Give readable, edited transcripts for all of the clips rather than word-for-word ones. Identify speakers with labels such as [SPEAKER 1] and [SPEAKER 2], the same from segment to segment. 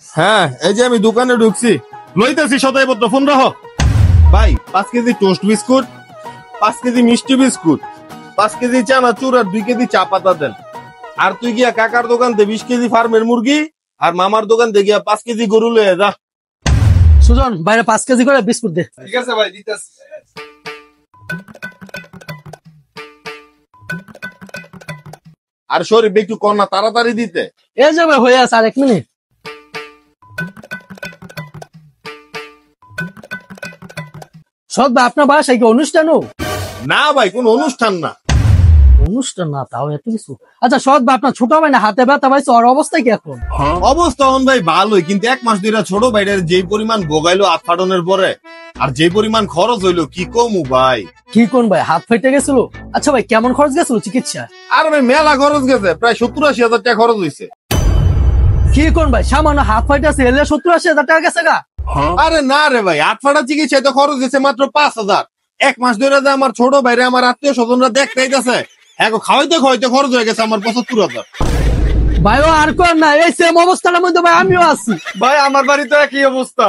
[SPEAKER 1] হ্যাঁ, এই যে আমি দোকানে ঢুকছি, লইতেছি সদাই পত্র, ফোন রাখো। ভাই 5 কেজি টোস্ট বিস্কুট, 5 কেজি মিষ্টি বিস্কুট, 5 কেজি চানাচুর আর 2 কেজি চা পাতা দেন। আর তুই গিয়া কাকার দোকান থেকে 20 কেজি ফার্মের মুরগি আর মামার দোকান থেকে গিয়া 5 কেজি গরু লয়ে যা।
[SPEAKER 2] সুজন বাইরে 5 কেজি করে বিস্কুট দে।
[SPEAKER 1] ঠিক আছে ভাই, দিতেছি। আর শরীফ একটু কন্যা তাড়াতাড়ি দিতে।
[SPEAKER 2] এই যাবে হয়ে আছে, আর 1 মিনিট। সব ভাই আপনার বাসায় কি অনুষ্ঠানও?
[SPEAKER 1] না ভাই, কোন অনুষ্ঠান না।
[SPEAKER 2] অনুষ্ঠান না, তাও এত কিছু। আচ্ছা সৎ ভাই, আপনার ছোট ভাই না হাতে ব্যথা পাইছে, ওর অবস্থা কি এখন?
[SPEAKER 1] অবস্থা ভাই ভালোই, কিন্তু 1 মাস ধরে ছোট ভাইটার যেই পরিমাণ ভোগাইলো হাত ফাটানোর পরে, আর যে পরিমাণ খরচ হইলো কি কমু ভাই।
[SPEAKER 2] কি কোন ভাই, হাত ফেটে গেছিল? আচ্ছা ভাই, কেমন খরচ গেছিল চিকিৎসা?
[SPEAKER 1] আর ভাই মেলা খরচ গেছে, প্রায় 70-80 হাজার টাকা খরচ হয়েছে।
[SPEAKER 2] কি কোন ভাই, সামান্য হাত ফাইটে আছে এলে 70-80 হাজার টাকা গেছে গা?
[SPEAKER 1] আরে না রে ভাই, হাত ফাটা চিকিৎসায় তো খরচ গেছে মাত্র 5,000। 1 মাস ধরে যে আমার ছোট ভাইরে আমার আত্মীয় স্বজনরা দেখতে আইতাছে, এখন খাওয়াইতে খরচ হয়ে গেছে আমার 75,000।
[SPEAKER 2] ভাই ও আর কোন না, এই সেম অবস্থার মধ্যে ভাই আমিও আছি।
[SPEAKER 1] ভাই আমার বাড়ি তো একই অবস্থা।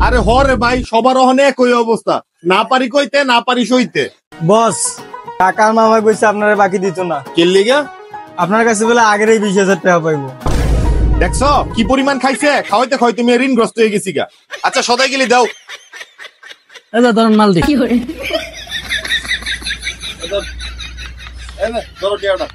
[SPEAKER 1] আরে হরে ভাই, সবার ওখানে একই অবস্থা, না পারি কইতে না পারি সইতে।
[SPEAKER 3] বস, কাকার মামা কইছে আপনারা বাকি দিত না।
[SPEAKER 1] কে লিগা?
[SPEAKER 3] আপনার কাছে বলে আগের 20,000 টাকা পাইবো।
[SPEAKER 1] দেখছো কি পরিমাণ খাইছে, খাওয়াইতে খাওয়াইতে তুমি ঋণগ্রস্ত হয়ে গেছি গা। আচ্ছা সদাই গেলি দাও।
[SPEAKER 2] এই যে ধরুন মাল দেখি।
[SPEAKER 1] ধরো টিয়াটা।